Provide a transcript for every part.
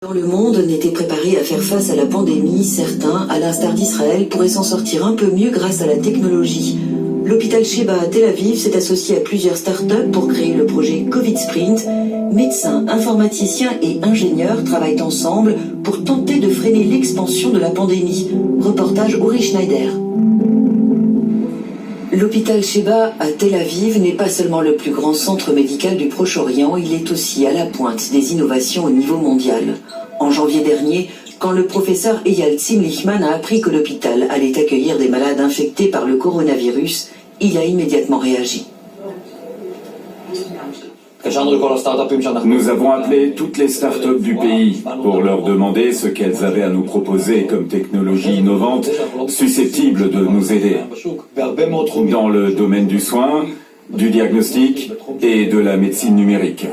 Dans le monde n'était préparé à faire face à la pandémie, certains, à l'instar d'Israël, pourraient s'en sortir un peu mieux grâce à la technologie. L'hôpital Sheba à Tel Aviv s'est associé à plusieurs startups pour créer le projet Covid Sprint. Médecins, informaticiens et ingénieurs travaillent ensemble pour tenter de freiner l'expansion de la pandémie. Reportage Uri Schneider. L'hôpital Sheba à Tel Aviv n'est pas seulement le plus grand centre médical du Proche-Orient, il est aussi à la pointe des innovations au niveau mondial. En janvier dernier, quand le professeur Eyal Zimlichman a appris que l'hôpital allait accueillir des malades infectés par le coronavirus, il a immédiatement réagi. Nous avons appelé toutes les start-up du pays pour leur demander ce qu'elles avaient à nous proposer comme technologie innovante susceptible de nous aider dans le domaine du soin, du diagnostic et de la médecine numérique.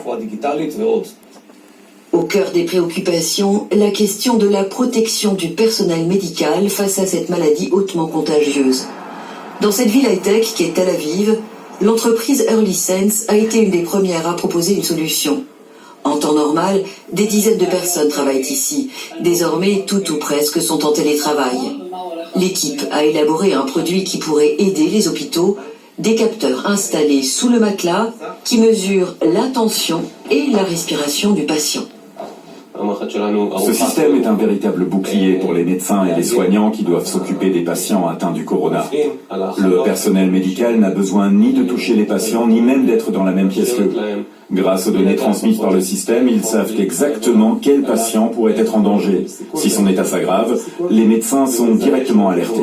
Au cœur des préoccupations, la question de la protection du personnel médical face à cette maladie hautement contagieuse. Dans cette ville high-tech qui est Tel Aviv, l'entreprise Early Sense a été une des premières à proposer une solution. En temps normal, des dizaines de personnes travaillent ici. Désormais, tout ou presque sont en télétravail. L'équipe a élaboré un produit qui pourrait aider les hôpitaux, des capteurs installés sous le matelas qui mesurent la tension et la respiration du patient. Ce système est un véritable bouclier pour les médecins et les soignants qui doivent s'occuper des patients atteints du corona. Le personnel médical n'a besoin ni de toucher les patients, ni même d'être dans la même pièce qu'eux. Grâce aux données transmises par le système, ils savent exactement quel patient pourrait être en danger. Si son état s'aggrave, les médecins sont directement alertés.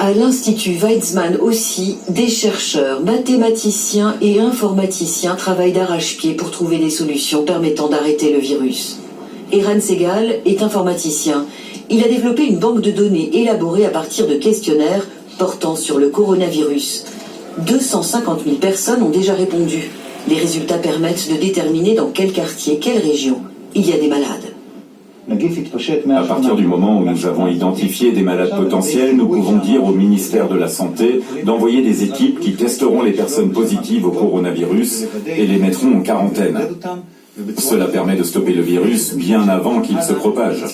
À l'Institut Weizmann aussi, des chercheurs, mathématiciens et informaticiens travaillent d'arrache-pied pour trouver des solutions permettant d'arrêter le virus. Eran Segal est informaticien. Il a développé une banque de données élaborée à partir de questionnaires portant sur le coronavirus. 250 000 personnes ont déjà répondu. Les résultats permettent de déterminer dans quel quartier, quelle région il y a des malades. À partir du moment où nous avons identifié des malades potentiels, nous pouvons dire au ministère de la Santé d'envoyer des équipes qui testeront les personnes positives au coronavirus et les mettront en quarantaine. Cela permet de stopper le virus bien avant qu'il se propage.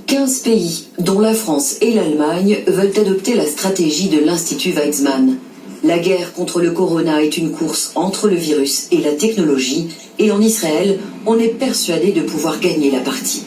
15 pays, dont la France et l'Allemagne, veulent adopter la stratégie de l'Institut Weizmann. La guerre contre le corona est une course entre le virus et la technologie, et en Israël, on est persuadé de pouvoir gagner la partie.